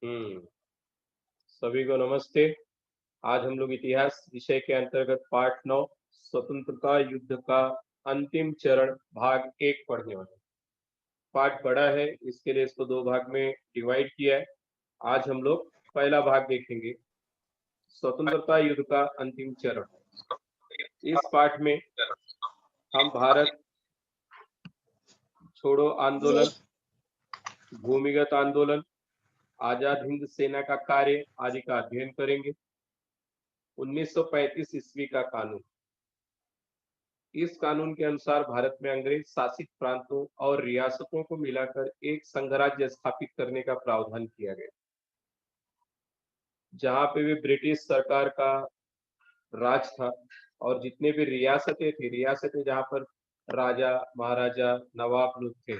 हम्म। सभी को नमस्ते। आज हम लोग इतिहास विषय के अंतर्गत पाठ 9 स्वतंत्रता युद्ध का अंतिम चरण भाग 1 पढ़ने वाले हैं। पाठ बड़ा है, इसके लिए इसको दो भाग में डिवाइड किया है। आज हम लोग पहला भाग देखेंगे, स्वतंत्रता युद्ध का अंतिम चरण। इस पाठ में हम भारत छोड़ो आंदोलन, भूमिगत आंदोलन, आजाद हिंद सेना का कार्य आदि का अध्ययन करेंगे। 1935 ईस्वी का कानून। इस कानून के अनुसार भारत में अंग्रेज शासित प्रांतों और रियासतों को मिलाकर एक संघराज्य स्थापित करने का प्रावधान किया गया, जहां पे भी ब्रिटिश सरकार का राज था। और जितने भी रियासतें जहां पर राजा महाराजा नवाब लोग थे,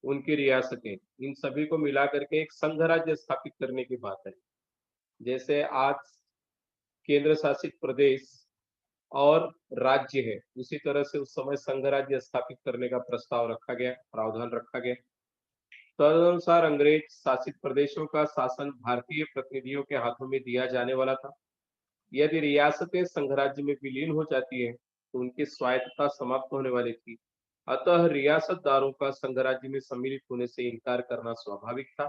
उनकी रियासतें, इन सभी को मिलाकर के एक संघराज्य स्थापित करने की बात है। जैसे आज केंद्र शासित प्रदेश और राज्य है, उसी तरह से उस समय संघ राज्य स्थापित करने का प्रस्ताव रखा गया, प्रावधान रखा गया। तदनुसार अंग्रेज शासित प्रदेशों का शासन भारतीय प्रतिनिधियों के हाथों में दिया जाने वाला था। यदि रियासतें संघ राज्य में विलीन हो जाती है तो उनकी स्वायत्तता समाप्त होने वाली थी। अतः रियासतदारों का संघ राज्य में सम्मिलित होने से इनकार करना स्वाभाविक था।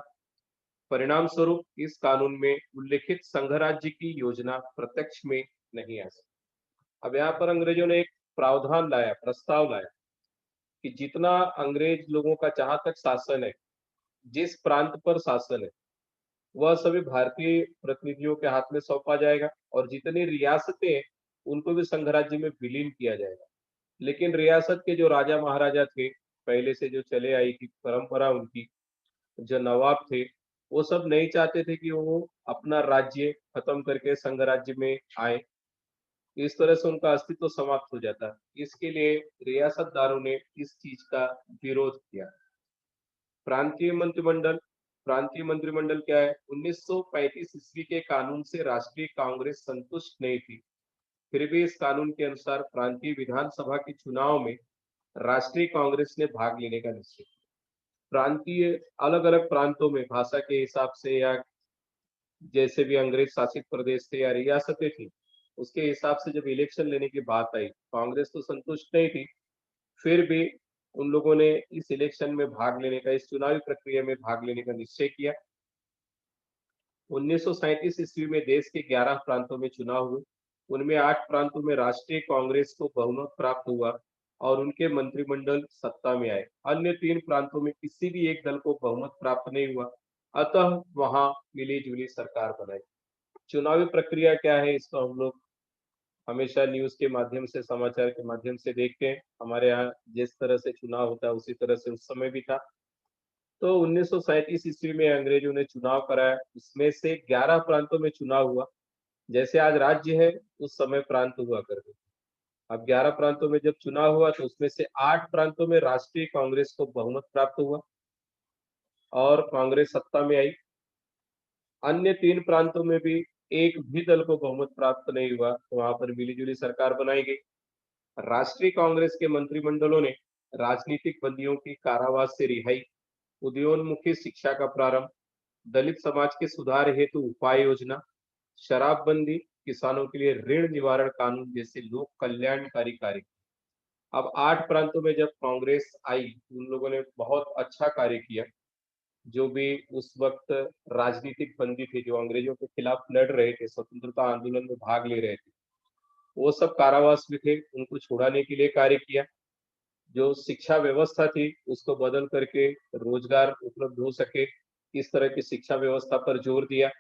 परिणाम स्वरूप इस कानून में उल्लिखित संघ राज्य की योजना प्रत्यक्ष में नहीं आ सकती। अब यहाँ पर अंग्रेजों ने एक प्रावधान लाया, प्रस्ताव लाया कि जितना अंग्रेज लोगों का जहां तक शासन है, जिस प्रांत पर शासन है, वह सभी भारतीय प्रतिनिधियों के हाथ में सौंपा जाएगा और जितनी रियासतें हैं उनको भी संघ राज्य में विलीन किया जाएगा। लेकिन रियासत के जो राजा महाराजा थे, पहले से जो चले आई थी परंपरा उनकी, जो नवाब थे, वो सब नहीं चाहते थे कि वो अपना राज्य खत्म करके संघ राज्य में आए। इस तरह से उनका अस्तित्व समाप्त हो जाता है। इसके लिए रियासतदारों ने इस चीज का विरोध किया। प्रांतीय मंत्रिमंडल। प्रांतीय मंत्रिमंडल क्या है? 1935 ईस्वी के कानून से राष्ट्रीय कांग्रेस संतुष्ट नहीं थी। फिर भी इस कानून के अनुसार प्रांतीय विधानसभा के चुनाव में राष्ट्रीय कांग्रेस ने भाग लेने का निश्चय किया। प्रांतीय, अलग अलग प्रांतों में भाषा के हिसाब से, या जैसे भी अंग्रेज शासित प्रदेश थे या रियासतें थी, उसके हिसाब से जब इलेक्शन लेने की बात आई, कांग्रेस तो संतुष्ट नहीं थी। फिर भी उन लोगों ने इस इलेक्शन में भाग लेने का, इस चुनावी प्रक्रिया में भाग लेने का निश्चय किया। 1937 ईस्वी में देश के 11 प्रांतों में चुनाव हुए। उनमें 8 प्रांतों में राष्ट्रीय कांग्रेस को बहुमत प्राप्त हुआ और उनके मंत्रिमंडल सत्ता में आए। अन्य 3 प्रांतों में किसी भी एक दल को बहुमत प्राप्त नहीं हुआ, अतः वहां मिली जुली सरकार बनाई। चुनावी प्रक्रिया क्या है, इसको हम लोग हमेशा न्यूज के माध्यम से, समाचार के माध्यम से देखते हैं। हमारे यहाँ जिस तरह से चुनाव होता है उसी तरह से उस समय भी था। तो 1937 ईस्वी में अंग्रेजों ने चुनाव कराया। इसमें से 11 प्रांतों में चुनाव हुआ। जैसे आज राज्य है, उस समय प्रांत हुआ करते थे। अब 11 प्रांतों में जब चुनाव हुआ तो उसमें से 8 प्रांतों में राष्ट्रीय कांग्रेस को बहुमत प्राप्त हुआ और कांग्रेस सत्ता में आई। अन्य 3 प्रांतों में भी एक भी दल को बहुमत प्राप्त नहीं हुआ, तो वहां पर मिलीजुली सरकार बनाई गई। राष्ट्रीय कांग्रेस के मंत्रिमंडलों ने राजनीतिक बंदियों की कारावास से रिहाई, उदयोन्मुखी शिक्षा का प्रारंभ, दलित समाज के सुधार हेतु उपाय योजना, शराबबंदी, किसानों के लिए ऋण निवारण कानून जैसे लोक कल्याणकारी कार्य। अब 8 प्रांतों में जब कांग्रेस आई, उन लोगों ने बहुत अच्छा कार्य किया। जो भी उस वक्त राजनीतिक बंदी थे, जो अंग्रेजों के खिलाफ लड़ रहे थे, स्वतंत्रता आंदोलन में भाग ले रहे थे, वो सब कारावास में थे, उनको छुड़ाने के लिए कार्य किया। जो शिक्षा व्यवस्था थी उसको बदल करके रोजगार उपलब्ध हो सके, इस तरह की शिक्षा व्यवस्था पर जोर दिया।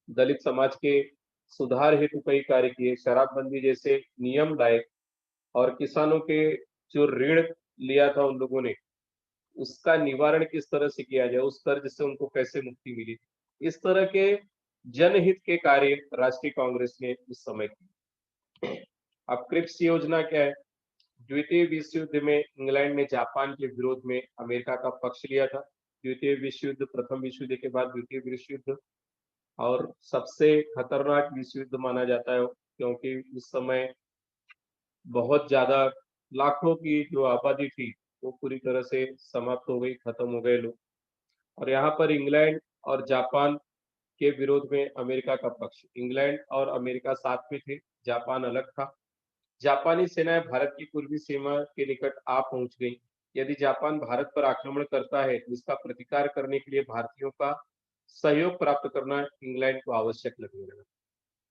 दलित समाज के सुधार हेतु कई कार्य किए, शराबबंदी जैसे नियम लाए और किसानों के जो ऋण लिया था उन लोगों ने, उसका निवारण किस तरह से किया जाए, उस कर्ज से उनको कैसे मुक्ति मिली, इस तरह के जनहित के कार्य राष्ट्रीय कांग्रेस ने उस समय किए। अब क्रिप्स योजना क्या है? द्वितीय विश्व युद्ध में इंग्लैंड ने जापान के विरोध में अमेरिका का पक्ष लिया था। द्वितीय विश्व युद्ध, प्रथम विश्व युद्ध के बाद द्वितीय विश्व युद्ध, और सबसे खतरनाक विश्व युद्ध माना जाता है, क्योंकि उस समय बहुत ज्यादा, लाखों की जो आबादी थी वो पूरी तरह से समाप्त हो गई, खत्म हो गए लोग। और यहाँ पर इंग्लैंड और जापान के विरोध में अमेरिका का पक्ष। इंग्लैंड और अमेरिका साथ में थे, जापान अलग था। जापानी सेनाएं भारत की पूर्वी सीमा के निकट आ पहुंच गई। यदि जापान भारत पर आक्रमण करता है तो इसका प्रतिकार करने के लिए भारतीयों का सहयोग प्राप्त करना इंग्लैंड को आवश्यक लगने लगा।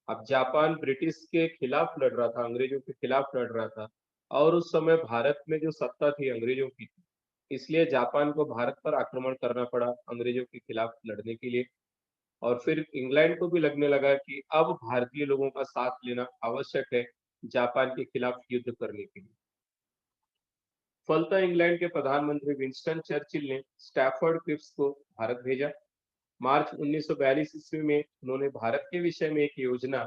अब जापान ब्रिटिश के खिलाफ लड़ रहा था, अंग्रेजों के खिलाफ लड़ रहा था, और उस समय भारत में जो सत्ता थी अंग्रेजों की थी, इसलिए जापान को भारत पर आक्रमण करना पड़ा अंग्रेजों के खिलाफ लड़ने के लिए। और फिर इंग्लैंड को भी लगने लगा कि अब भारतीय लोगों का साथ लेना आवश्यक है जापान के खिलाफ युद्ध करने के लिए। फलतः इंग्लैंड के प्रधानमंत्री विंस्टन चर्चिल ने स्टैफर्ड क्रिप्स को भारत भेजा। मार्च 1942 ईस्वी में उन्होंने भारत के विषय में एक योजना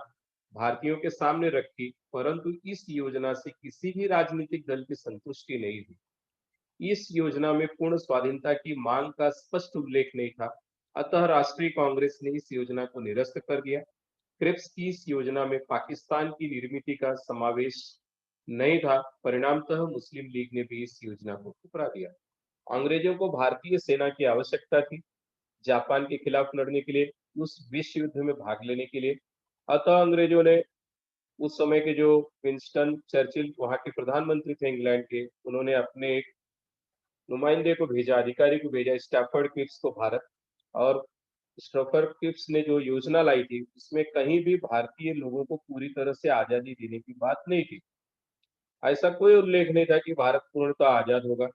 भारतीयों के सामने रखी, परंतु इस योजना से किसी भी राजनीतिक दल की संतुष्टि नहीं हुई। इस योजना में पूर्ण स्वाधीनता की मांग का स्पष्ट उल्लेख नहीं था, अतः राष्ट्रीय कांग्रेस ने इस योजना को निरस्त कर दिया। क्रिप्स की इस योजना में पाकिस्तान की निर्मित का समावेश नहीं था, परिणामतः मुस्लिम लीग ने भी इस योजना को ठुकरा दिया। अंग्रेजों को भारतीय सेना की आवश्यकता थी जापान के खिलाफ लड़ने के लिए, उस विश्व युद्ध में भाग लेने के लिए। अतः अंग्रेजों ने उस समय के जो विंस्टन चर्चिल वहां के प्रधानमंत्री थे इंग्लैंड के, उन्होंने अपने एक नुमाइंदे को भेजा, अधिकारी को भेजा स्टैफर्ड क्रिप्स को भारत। और स्टैफर्ड क्रिप्स ने जो योजना लाई थी उसमें कहीं भी भारतीय लोगों को पूरी तरह से आजादी देने की बात नहीं थी। ऐसा कोई उल्लेख नहीं था कि भारत पूर्णतः आजाद होगा।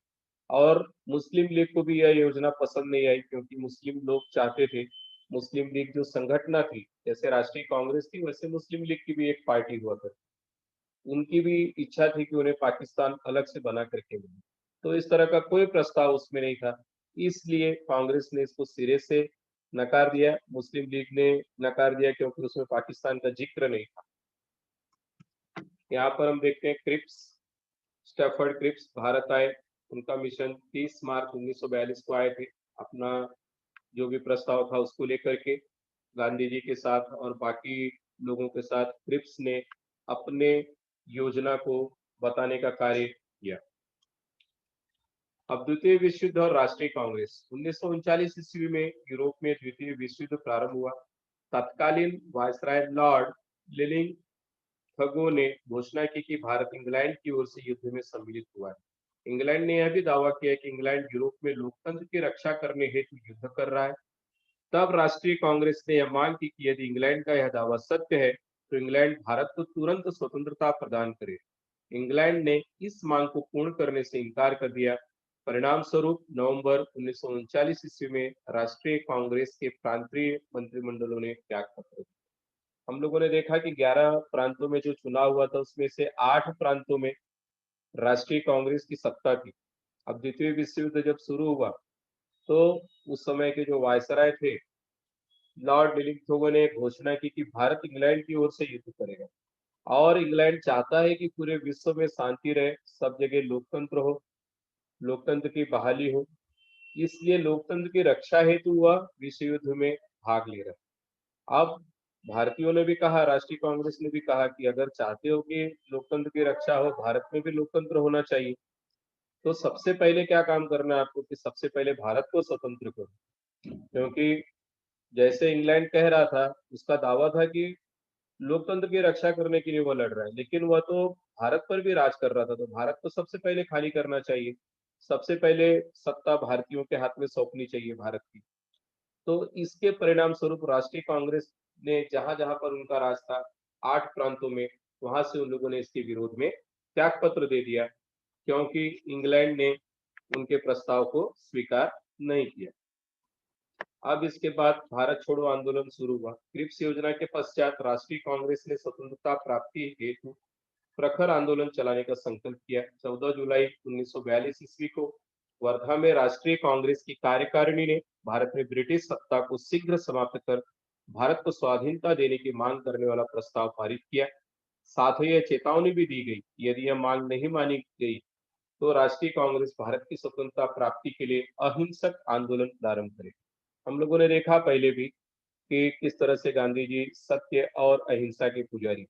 और मुस्लिम लीग को भी यह योजना पसंद नहीं आई, क्योंकि मुस्लिम लोग चाहते थे, मुस्लिम लीग जो संगठन थी, जैसे राष्ट्रीय कांग्रेस थी वैसे मुस्लिम लीग की भी एक पार्टी हुआ करती, उनकी भी इच्छा थी कि उन्हें पाकिस्तान अलग से बना करके मिले। तो इस तरह का कोई प्रस्ताव उसमें नहीं था, इसलिए कांग्रेस ने इसको सिरे से नकार दिया, मुस्लिम लीग ने नकार दिया, क्योंकि उसमें पाकिस्तान का जिक्र नहीं था। यहाँ पर हम देखते हैं क्रिप्स, स्टैफर्ड क्रिप्स भारत आए। उनका मिशन 30 मार्च 1942 को आए थे, अपना जो भी प्रस्ताव था उसको लेकर के गांधी जी के साथ और बाकी लोगों के साथ क्रिप्स ने अपने योजना को बताने का कार्य किया। अब द्वितीय विश्व युद्ध और राष्ट्रीय कांग्रेस। 1939 ईस्वी में यूरोप में द्वितीय विश्व युद्ध प्रारंभ हुआ। तत्कालीन वायसराय लॉर्ड लिलिंग ठगो ने घोषणा की कि भारत इंग्लैंड की ओर से युद्ध में सम्मिलित हुआ है। इंग्लैंड ने यह भी दावा किया कि इंग्लैंड यूरोप में लोकतंत्र की रक्षा करने हेतु युद्ध कर रहा है। तब राष्ट्रीय कांग्रेस ने यह मांग की कि यदि इंग्लैंड का यह दावा सत्य है तो इंग्लैंड भारत को तुरंत स्वतंत्रता प्रदान करे। इंग्लैंड ने इस मांग को पूर्ण करने से इनकार कर दिया। परिणाम स्वरूप नवंबर 1939 ईस्वी में राष्ट्रीय कांग्रेस के प्रांतीय मंत्रिमंडलों ने त्याग पत्र। हम लोगों ने देखा कि 11 प्रांतों में जो चुनाव हुआ था उसमें से 8 प्रांतों में राष्ट्रीय कांग्रेस की सत्ता थी। अब द्वितीय विश्व युद्ध जब शुरू हुआ तो उस समय के जो वायसराय थे लॉर्ड लिलिंगथोगो ने घोषणा की कि भारत इंग्लैंड की ओर से युद्ध करेगा, और इंग्लैंड चाहता है कि पूरे विश्व में शांति रहे, सब जगह लोकतंत्र हो, लोकतंत्र की बहाली हो, इसलिए लोकतंत्र की रक्षा हेतु वह विश्व युद्ध में भाग ले रहा है। अब भारतीयों ने भी कहा, राष्ट्रीय कांग्रेस ने भी कहा कि अगर चाहते हो कि लोकतंत्र की रक्षा हो, भारत में भी लोकतंत्र होना चाहिए, तो सबसे पहले क्या काम करना है आपको कि सबसे पहले भारत को स्वतंत्र करो। क्योंकि जैसे इंग्लैंड कह रहा था, उसका दावा था कि लोकतंत्र की रक्षा करने के लिए वो लड़ रहा है, लेकिन वह तो भारत पर भी राज कर रहा था, तो भारत को सबसे पहले खाली करना चाहिए, सबसे पहले सत्ता भारतीयों के हाथ में सौंपनी चाहिए भारत की। तो इसके परिणाम स्वरूप राष्ट्रीय कांग्रेस ने जहां जहां पर उनका राज था 8 प्रांतों में, वहां से उन लोगों ने इसके विरोध में त्याग पत्र दे दिया, क्योंकि इंग्लैंड ने उनके प्रस्ताव को स्वीकार नहीं किया। अब इसके बाद भारत छोड़ो आंदोलन शुरू हुआ। क्रिप्स योजना के पश्चात राष्ट्रीय कांग्रेस ने स्वतंत्रता प्राप्ति हेतु प्रखर आंदोलन चलाने का संकल्प किया। 14 जुलाई 1942 ईस्वी को वर्धा में राष्ट्रीय कांग्रेस की कार्यकारिणी ने भारत में ब्रिटिश सत्ता को शीघ्र समाप्त कर भारत को स्वाधीनता देने की मांग करने वाला प्रस्ताव पारित किया। साथ ही यह चेतावनी भी दी गई, यदि यह मांग नहीं मानी गई तो राष्ट्रीय कांग्रेस भारत की स्वतंत्रता प्राप्ति के लिए अहिंसक आंदोलन प्रारंभ करे। हम लोगों ने देखा पहले भी कि किस तरह से गांधी जी सत्य और अहिंसा के पुजारी।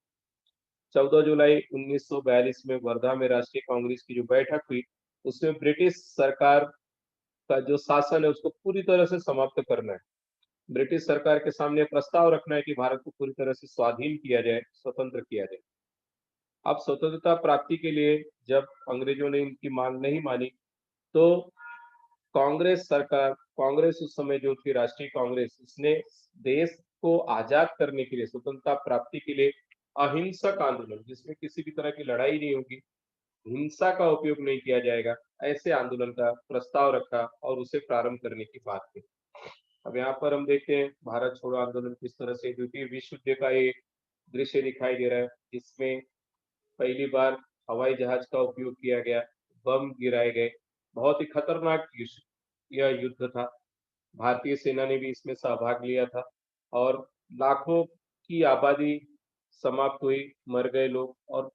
14 जुलाई 1942 में वर्धा में राष्ट्रीय कांग्रेस की जो बैठक हुई उसमें ब्रिटिश सरकार का जो शासन है उसको पूरी तरह से समाप्त करना है, ब्रिटिश सरकार के सामने प्रस्ताव रखना है कि भारत को पूरी तरह से स्वाधीन किया जाए, स्वतंत्र किया जाए। अब स्वतंत्रता प्राप्ति के लिए जब अंग्रेजों ने इनकी मांग नहीं मानी, तो कांग्रेस सरकार, कांग्रेस उस समय जो थी राष्ट्रीय कांग्रेस, उसने देश को आजाद करने के लिए, स्वतंत्रता प्राप्ति के लिए अहिंसक आंदोलन, जिसमें किसी भी तरह की लड़ाई नहीं होगी, हिंसा का उपयोग नहीं किया जाएगा, ऐसे आंदोलन का प्रस्ताव रखा और उसे प्रारंभ करने की बात की। अब यहाँ पर हम देखते हैं भारत छोड़ो आंदोलन किस तरह से द्वितीय विश्व युद्ध का एक दृश्य दिखाई दे रहा है, जिसमें पहली बार हवाई जहाज का उपयोग किया गया, बम गिराए गए, बहुत ही खतरनाक यह युद्ध था। भारतीय सेना ने भी इसमें सहभाग लिया था और लाखों की आबादी समाप्त हुई, मर गए लोग, और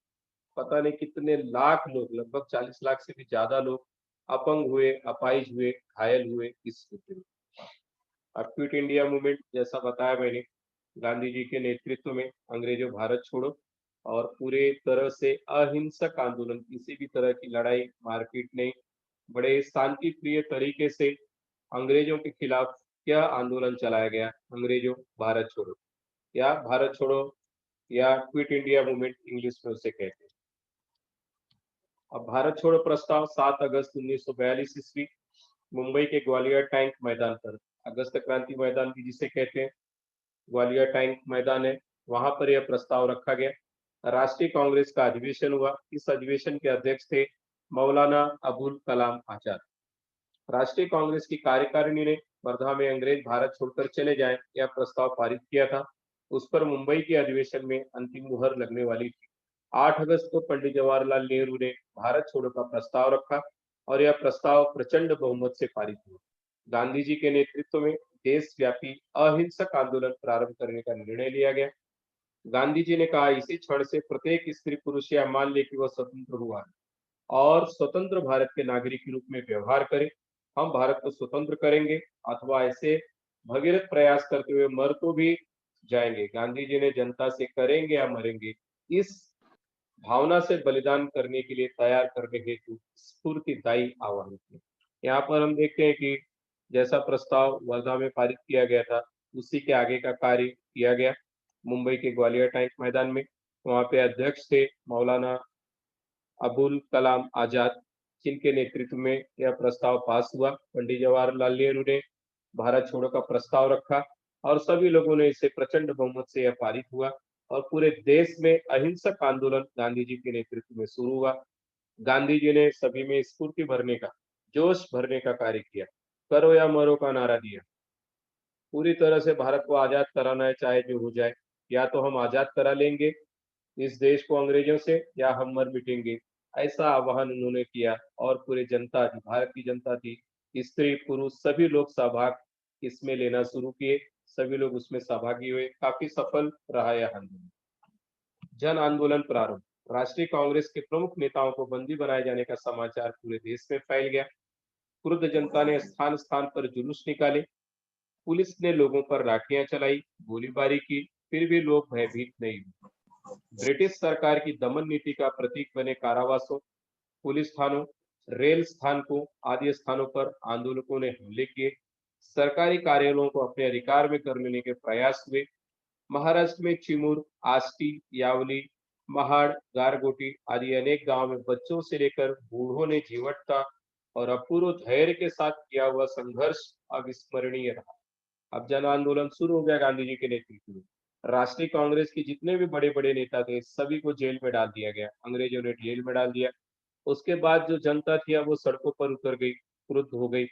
पता नहीं कितने लाख लोग, लगभग 40 लाख से भी ज्यादा लोग अपंग हुए, अपाहिज हुए, घायल हुए इस युद्ध में। अब क्विट इंडिया मूवमेंट, जैसा बताया मैंने, गांधी जी के नेतृत्व में अंग्रेजों भारत छोड़ो और पूरे तरह से अहिंसक आंदोलन, किसी भी तरह की लड़ाई मारपीट नहीं, बड़े शांति प्रिय तरीके से अंग्रेजों के खिलाफ यह आंदोलन चलाया गया, अंग्रेजों भारत छोड़ो, या भारत छोड़ो, या क्विट इंडिया मूवमेंट इंग्लिश में उसे कहते हैं। अब भारत छोड़ो प्रस्ताव 7 अगस्त 1942 ईस्वी मुंबई के ग्वालियर टैंक मैदान पर, अगस्त क्रांति मैदान भी जिसे कहते हैं, ग्वालियर टैंक मैदान है, वहां पर यह प्रस्ताव रखा गया। राष्ट्रीय कांग्रेस का अधिवेशन हुआ, इस अधिवेशन के अध्यक्ष थे मौलाना अबुल कलाम आजाद। राष्ट्रीय कांग्रेस की कार्यकारिणी ने वर्धा में अंग्रेज भारत छोड़कर चले जाएं यह प्रस्ताव पारित किया था। उस पर मुंबई के अधिवेशन में अंतिम मुहर लगने वाली थी। 8 अगस्त को पंडित जवाहरलाल नेहरू ने भारत छोड़ो का प्रस्ताव रखा और यह प्रस्ताव प्रचंड बहुमत से पारित हुआ। गांधी जी के नेतृत्व में देशव्यापी अहिंसक आंदोलन प्रारंभ करने का निर्णय लिया गया। गांधी जी ने कहा, इसी क्षण से प्रत्येक स्त्री पुरुष यह मान ले कि वह स्वतंत्र हुआ है और स्वतंत्र भारत के नागरिक के रूप में व्यवहार करे। हम भारत को स्वतंत्र करेंगे अथवा ऐसे भगीरथ प्रयास करते हुए मर तो भी जाएंगे। गांधी जी ने जनता से करेंगे या मरेंगे इस भावना से बलिदान करने के लिए तैयार करने हेतु स्फूर्तिदायी आह्वान किया। यहाँ पर हम देखते हैं कि जैसा प्रस्ताव वर्धा में पारित किया गया था, उसी के आगे का कार्य किया गया मुंबई के ग्वालियर टैंक मैदान में। वहां पे अध्यक्ष थे मौलाना अबुल कलाम आजाद, जिनके नेतृत्व में यह प्रस्ताव पास हुआ। पंडित जवाहरलाल नेहरू ने भारत छोड़ो का प्रस्ताव रखा और सभी लोगों ने इसे प्रचंड बहुमत से यह पारित हुआ और पूरे देश में अहिंसक आंदोलन गांधी जी के नेतृत्व में शुरू हुआ। गांधी जी ने सभी में स्फूर्ति भरने का, जोश भरने का कार्य किया, करो या मरो का नारा दिया। पूरी तरह से भारत को आजाद कराना है, चाहे जो हो जाए, या तो हम आजाद करा लेंगे इस देश को अंग्रेजों से, या हम मर मिटेंगे, ऐसा आह्वान उन्होंने किया। और पूरे जनता थी, भारत की जनता थी, स्त्री पुरुष सभी लोग सहभाग इसमें लेना शुरू किए, सभी लोग उसमें सहभागी हुए, काफी सफल रहा यह आंदोलन। जन आंदोलन प्रारंभ, राष्ट्रीय कांग्रेस के प्रमुख नेताओं को बंदी बनाए जाने का समाचार पूरे देश में फैल गया। क्रुद्ध जनता ने स्थान स्थान पर जुलूस निकाले, पुलिस ने लोगों पर लाठियां चलाई, गोलीबारी की, फिर भी लोग भयभीत नहीं हुए। ब्रिटिश सरकार की दमन नीति का प्रतीक बने कारावासों, पुलिस थानों, रेल स्थानकों आदि स्थानों पर आंदोलकों ने हमले किए। सरकारी कार्यालयों को अपने अधिकार में कर लेने के प्रयास हुए। महाराष्ट्र में चिमूर, आष्टी, यावली, महाड़, गारगोटी आदि अनेक गांव में बच्चों से लेकर बूढ़ों ने जीवटता और अपूर्व धैर्य के साथ किया हुआ संघर्ष अविस्मरणीय रहा। अब जन आंदोलन शुरू हो गया गांधी जी के नेतृत्व में। राष्ट्रीय कांग्रेस के जितने भी बड़े बड़े नेता थे, सभी को जेल में डाल दिया गया, अंग्रेजों ने जेल में डाल दिया। उसके बाद जो जनता थी वो सड़कों पर उतर गई, क्रुद्ध हो गई,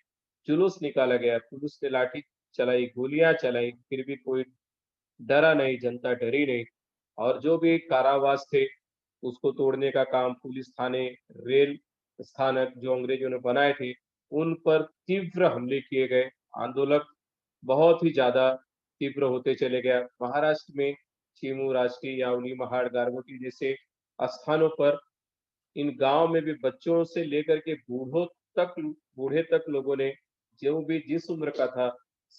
जुलूस निकाला गया, पुलिस ने लाठी चलाई, गोलियां चलाई, फिर भी कोई डरा नहीं, जनता डरी नहीं। और जो भी कारावास थे उसको तोड़ने का काम, पुलिस थाने, रेल स्थानक जो अंग्रेजों ने बनाए थे, उन पर तीव्र हमले किए गए। आंदोलन बहुत ही ज्यादा तीव्र होते चले गया। महाराष्ट्र में चीमू, राष्ट्रीय, यावली, महाड़, गारगोटी जैसे स्थानों पर इन गांव में भी बच्चों से लेकर के बूढ़े तक लोगों ने, जो भी जिस उम्र का था,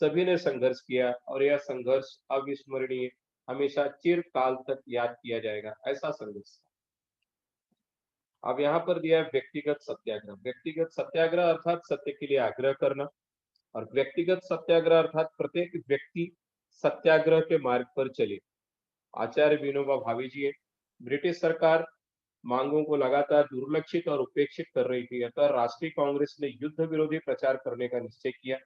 सभी ने संघर्ष किया और यह संघर्ष अविस्मरणीय, हमेशा चिरकाल तक याद किया जाएगा, ऐसा संघर्ष था। अब यहाँ पर दिया है व्यक्तिगत सत्याग्रह। व्यक्तिगत सत्याग्रह अर्थात सत्य के लिए आग्रह करना। और व्यक्तिगत सत्याग्रह अर्थात प्रत्येक व्यक्ति सत्याग्रह के मार्ग पर चले। आचार्य विनोबा भावे जी है। ब्रिटिश सरकार मांगों को लगातार दुर्लक्षित और उपेक्षित कर रही थी, अतः राष्ट्रीय कांग्रेस ने युद्ध विरोधी प्रचार करने का निश्चय किया।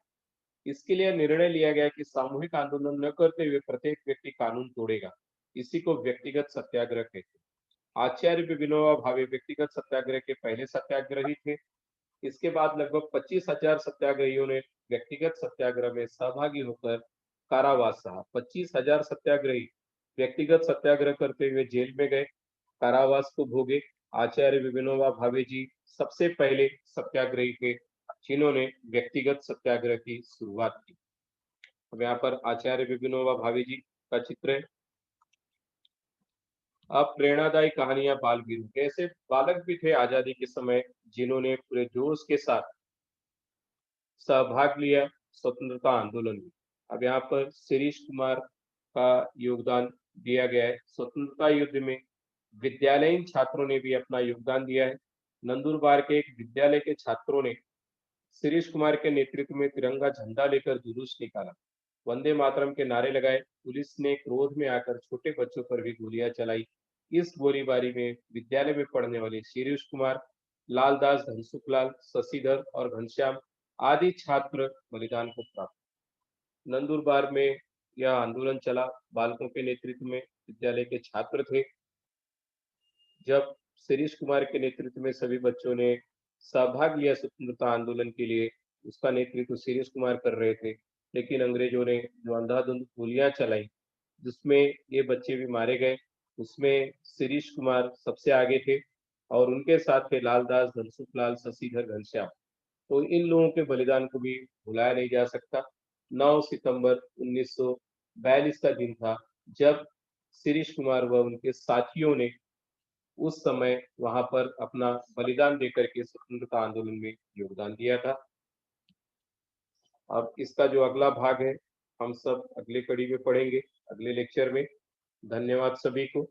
इसके लिए निर्णय लिया गया कि सामूहिक आंदोलन न करते हुए प्रत्येक व्यक्ति कानून तोड़ेगा। इसी को व्यक्तिगत सत्याग्रह कहते हैं। आचार्य विनोबा भावे व्यक्तिगत सत्याग्रह के पहले सत्याग्रही थे। इसके बाद लगभग 25,000 सत्याग्रहियों ने व्यक्तिगत सत्याग्रह में सहभागी होकर कारावास सहा। 25,000 सत्याग्रही व्यक्तिगत सत्याग्रह करते हुए जेल में गए, कारावास को भोगे। आचार्य विनोबा भावे जी सबसे पहले सत्याग्रही थे जिन्होंने व्यक्तिगत सत्याग्रह की शुरुआत की। अब यहाँ पर आचार्य विनोबा भावे जी का चित्र है। अब प्रेरणादायी कहानियां बालवीर के ऐसे बालक भी थे आजादी के समय जिन्होंने पूरे जोश के साथ सहभाग लिया स्वतंत्रता आंदोलन में। अब यहाँ पर शिरीष कुमार का योगदान दिया गया है। स्वतंत्रता युद्ध में विद्यालयीन छात्रों ने भी अपना योगदान दिया है। नंदुरबार के एक विद्यालय के छात्रों ने शिरीष कुमार के नेतृत्व में तिरंगा झंडा लेकर जुलूस निकाला, वंदे मातरम के नारे लगाए। पुलिस ने क्रोध में आकर छोटे बच्चों पर भी गोलियां चलाई। इस गोलीबारी में विद्यालय में पढ़ने वाले शिरीष कुमार, लालदास, धनसुखलाल, शशिधर और घनश्याम आदि छात्र बलिदान को प्राप्त। नंदुरबार में यह आंदोलन चला, बालकों के नेतृत्व में विद्यालय के छात्र थे। जब शिरीष कुमार के नेतृत्व में सभी बच्चों ने सहभाग लिया स्वतंत्रता आंदोलन के लिए, उसका नेतृत्व शिरीष कुमार कर रहे थे, लेकिन अंग्रेजों ने जो अंधाधुंध गोलियां चलाई जिसमें ये बच्चे भी मारे गए, उसमें शिरीष कुमार सबसे आगे थे और उनके साथ थे लालदास, धनसुखलाल, शशिधर, घनश्याम। तो इन लोगों के बलिदान को भी भुलाया नहीं जा सकता। 9 सितंबर 1942 का दिन था जब शिरीष कुमार व उनके साथियों ने उस समय वहां पर अपना बलिदान देकर के स्वतंत्रता आंदोलन में योगदान दिया था। अब इसका जो अगला भाग है हम सब अगले कड़ी में पढ़ेंगे, अगले लेक्चर में। धन्यवाद सभी को।